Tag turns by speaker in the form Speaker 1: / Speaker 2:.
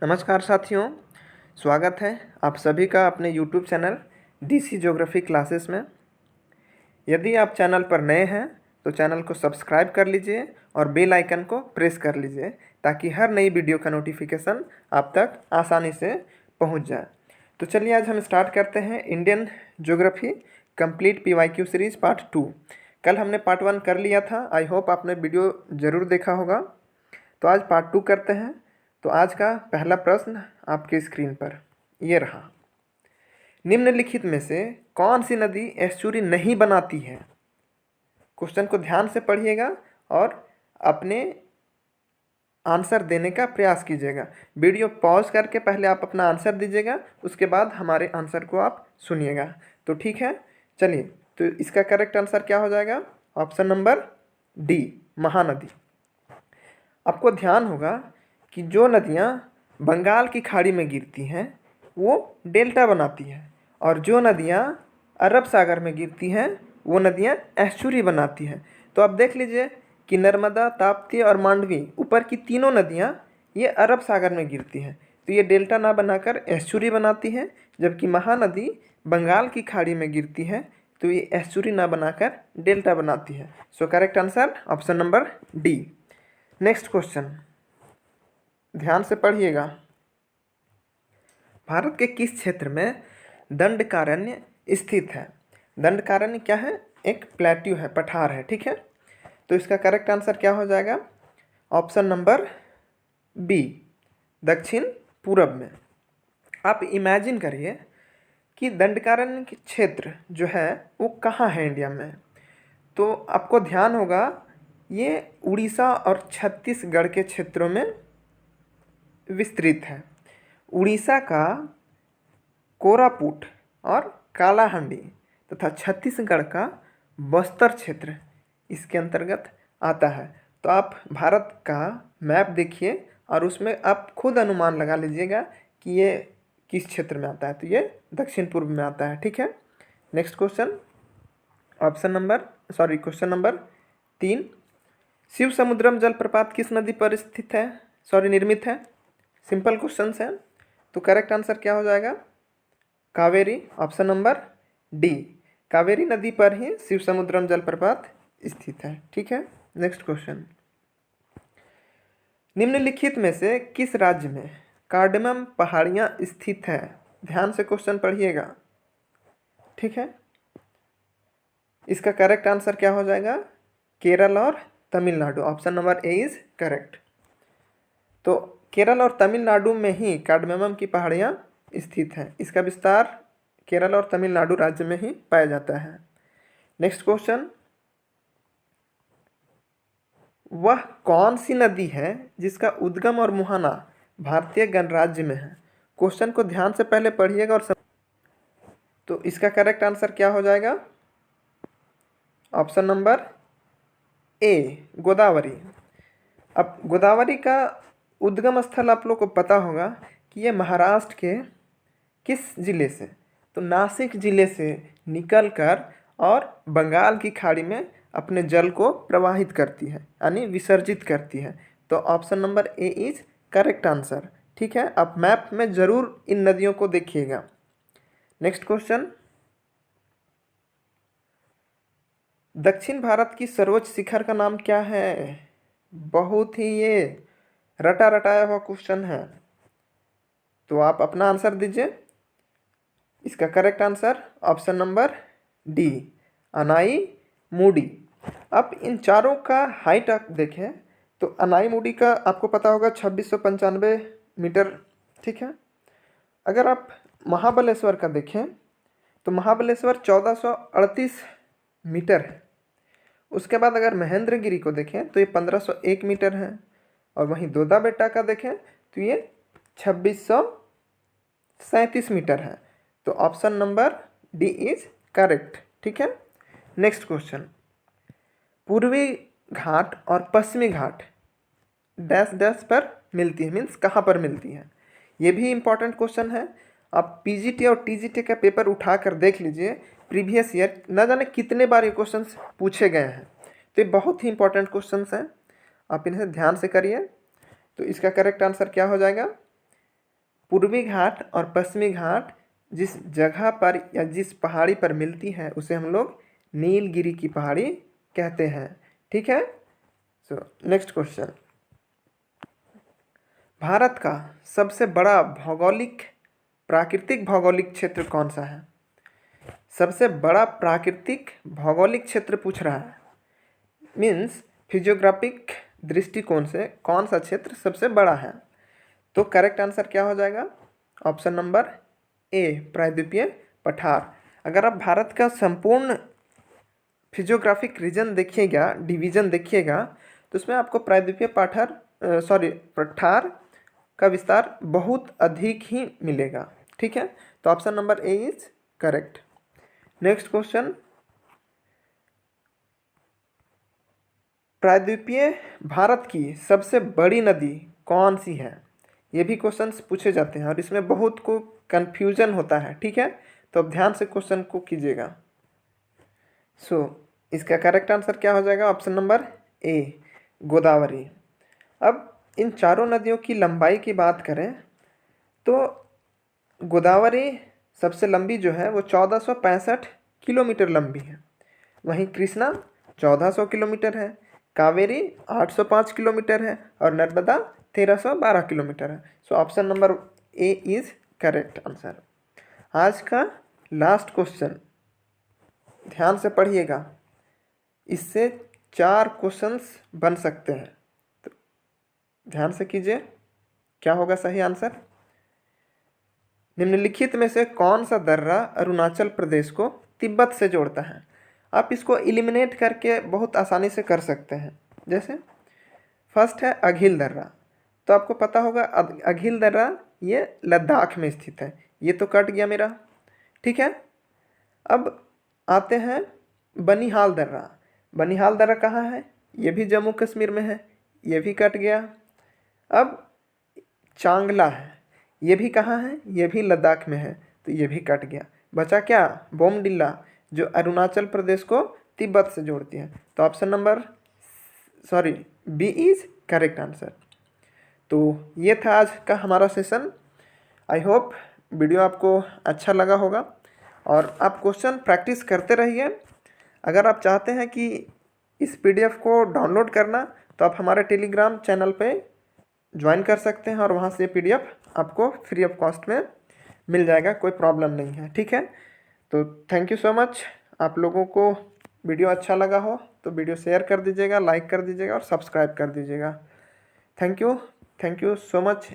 Speaker 1: नमस्कार साथियों, स्वागत है आप सभी का अपने YouTube channel DC geography classes में। यदि आप चैनल पर नए हैं तो चैनल को सब्सक्राइब कर लीजिए और बेल आइकन को प्रेस कर लीजिए ताकि हर नई वीडियो का नोटिफिकेशन आप तक आसानी से पहुंच जाए। तो चलिए आज हम स्टार्ट करते हैं Indian geography complete PYQ series part 2। कल हमने पार्ट 1 कर लिया था। आई होप आपने वीडियो ज़रूर देखा होगा। तो आज पार्ट 2 करते हैं। तो आज का पहला प्रश्न आपके स्क्रीन पर ये रहा। निम्नलिखित में से कौन सी नदी एस्चुरी नहीं बनाती है? क्वेश्चन को ध्यान से पढ़िएगा और अपने आंसर देने का प्रयास कीजिएगा। वीडियो पॉज करके पहले आप अपना आंसर दीजिएगा, उसके बाद हमारे आंसर को आप सुनिएगा। तो ठीक है, चलिए। तो इसका करेक्ट आंसर क्या हो जाएगा? Option number D, Mahanadi. आपको ध्यान होगा कि जो नदियाँ बंगाल की खाड़ी में गिरती हैं वो डेल्टा बनाती हैं, और जो नदियाँ अरब सागर में गिरती हैं वो नदियाँ एस्चुरी बनाती हैं। तो आप देख लीजिए कि नर्मदा, ताप्ती और मांडवी, ऊपर की तीनों नदियाँ ये अरब सागर में गिरती हैं, तो ये डेल्टा ना बनाकर एस्चुरी बनाती हैं। जबकि महानदी बंगाल की खाड़ी में गिरती है तो ये एस्चुरी ना बनाकर डेल्टा बनाती है। So correct answer option number D. Next question ध्यान से पढ़िएगा। भारत के किस क्षेत्र में दंडकारण्य स्थित है? दंडकारण्य क्या है? एक प्लेट्यू है, पठार है, ठीक है। तो इसका करेक्ट आंसर क्या हो जाएगा? ऑप्शन नंबर बी, दक्षिण पूरब में। आप इमेजिन करिए कि दंडकारण्य के क्षेत्र जो है वो कहाँ है इंडिया में। तो आपको ध्यान होगा ये उड़ीसा और छत्तीसगढ़ के क्षेत्रों में विस्तृत है। उड़ीसा का कोरापुट और कालाहांडी तथा छत्तीसगढ़ का बस्तर क्षेत्र इसके अंतर्गत आता है। तो आप भारत का मैप देखिए और उसमें आप खुद अनुमान लगा लीजिएगा कि ये किस क्षेत्र में आता है। तो ये दक्षिण पूर्व में आता है, ठीक है। Next question, question number 3। Shiva Samudram जलप्रपात किस नदी पर स्थित है, निर्मित है? सिंपल क्वेश्चन है। तो करेक्ट आंसर क्या हो जाएगा? Kaveri, option number D. Kaveri नदी पर ही शिव समुद्रम जलप्रपात स्थित है, ठीक है। नेक्स्ट क्वेश्चन, निम्नलिखित में से किस राज्य में कार्डमम पहाड़ियाँ स्थित है? ध्यान से क्वेश्चन पढ़िएगा, ठीक है। इसका करेक्ट आंसर क्या हो जाएगा? केरल और Tamil Nadu, option number A is correct. तो केरल और तमिलनाडु में ही कार्डमम की पहाड़ियाँ स्थित हैं। इसका विस्तार केरल और तमिलनाडु राज्य में ही पाया जाता है। नेक्स्ट क्वेश्चन, वह कौन सी नदी है जिसका उद्गम और मुहाना भारतीय गणराज्य में है? क्वेश्चन को ध्यान से पहले पढ़िएगा और तो इसका करेक्ट आंसर क्या हो जाएगा? Option number A, Godavari. अब गोदावरी का उद्गम स्थल आप लोग को पता होगा कि ये महाराष्ट्र के किस ज़िले से? तो नासिक ज़िले से निकलकर और बंगाल की खाड़ी में अपने जल को प्रवाहित करती है, यानी विसर्जित करती है। तो option number A is correct answer, ठीक है। आप मैप में ज़रूर इन नदियों को देखिएगा। नेक्स्ट क्वेश्चन, दक्षिण भारत की सर्वोच्च शिखर का नाम क्या है? बहुत ही ये रटा रटाया हुआ क्वेश्चन है, तो आप अपना आंसर दीजिए। इसका correct answer option number D, Anai Mudi. अब इन चारों का हाइट आप देखें तो अनाई मुडी का आपको पता होगा 2695 मीटर, ठीक है। अगर आप महाबलेश्वर का देखें तो महाबलेश्वर 1438 मीटर है। उसके बाद अगर महेंद्रगिरी को देखें तो ये 1501 मीटर है, और वहीं दोदा बेटा का देखें तो ये 2637 मीटर है। तो option number D is correct, ठीक है। नेक्स्ट क्वेश्चन, पूर्वी घाट और पश्चिमी घाट डैश डैश पर मिलती है, मीन्स कहाँ पर मिलती है? ये भी इम्पॉर्टेंट क्वेश्चन है। आप पीजीटी और टीजीटी का पेपर उठाकर देख लीजिए, प्रीवियस ईयर न जाने कितने बार ये क्वेश्चंस पूछे गए हैं। तो ये बहुत ही इंपॉर्टेंट क्वेश्चंस हैं, आप इन्हें ध्यान से करिए। तो इसका करेक्ट आंसर क्या हो जाएगा? पूर्वी घाट और पश्चिमी घाट जिस जगह पर या जिस पहाड़ी पर मिलती है उसे हम लोग नीलगिरी की पहाड़ी कहते हैं। ठीक है। सो नेक्स्ट क्वेश्चन, भारत का सबसे बड़ा प्राकृतिक भौगोलिक क्षेत्र कौन सा है? सबसे बड़ा प्राकृतिक भौगोलिक क्षेत्र पूछ रहा है, मीन्स फिजियोग्राफिक दृष्टिकोण से कौन सा क्षेत्र सबसे बड़ा है? तो करेक्ट आंसर क्या हो जाएगा? ऑप्शन नंबर ए, प्रायद्वीपीय पठार। अगर आप भारत का संपूर्ण फिजियोग्राफिक रीजन देखिएगा, डिवीजन देखिएगा, तो उसमें आपको प्रायद्वीपीय पठार का विस्तार बहुत अधिक ही मिलेगा। ठीक है, तो option number A is correct. Next question, प्रायद्वीपीय भारत की सबसे बड़ी नदी कौन सी है? ये भी क्वेश्चंस पूछे जाते हैं और इसमें बहुत को कन्फ्यूजन होता है। ठीक है, तो अब ध्यान से क्वेश्चन को कीजिएगा। इसका करेक्ट आंसर क्या हो जाएगा? Option number A, Godavari. अब इन चारों नदियों की लंबाई की बात करें तो गोदावरी सबसे लंबी जो है वो 1465 किलोमीटर लंबी है। वहीं कृष्णा 1400 किलोमीटर है, कावेरी 805 किलोमीटर है और नर्मदा 1312 किलोमीटर है। So option number A is correct answer. आज का लास्ट क्वेश्चन ध्यान से पढ़िएगा, इससे 4 क्वेश्चंस बन सकते हैं, तो ध्यान से कीजिए क्या होगा सही आंसर। निम्नलिखित में से कौन सा दर्रा अरुणाचल प्रदेश को तिब्बत से जोड़ता है? आप इसको एलिमिनेट करके बहुत आसानी से कर सकते हैं। जैसे फर्स्ट है अघिल दर्रा, तो आपको पता होगा अघिल दर्रा ये लद्दाख में स्थित है, ये तो कट गया मेरा। ठीक है, अब आते हैं बनिहाल दर्रा। बनिहाल दर्रा कहाँ है? ये भी जम्मू कश्मीर में है, ये भी कट गया। अब चांगला है, ये भी कहाँ है? ये भी लद्दाख में है, तो ये भी कट गया। बचा क्या? बोमडिल्ला, जो अरुणाचल प्रदेश को तिब्बत से जोड़ती है। तो option number B is correct answer. तो ये था आज का हमारा सेशन। आई होप वीडियो आपको अच्छा लगा होगा और आप क्वेश्चन प्रैक्टिस करते रहिए। अगर आप चाहते हैं कि इस पीडीएफ को डाउनलोड करना, तो आप हमारे टेलीग्राम चैनल पे ज्वाइन कर सकते हैं और वहाँ से पीडीएफ आपको फ्री ऑफ कॉस्ट में मिल जाएगा, कोई प्रॉब्लम नहीं है। ठीक है, तो थैंक यू सो मच। आप लोगों को वीडियो अच्छा लगा हो तो वीडियो शेयर कर दीजिएगा, लाइक कर दीजिएगा और सब्सक्राइब कर दीजिएगा। Thank you so much.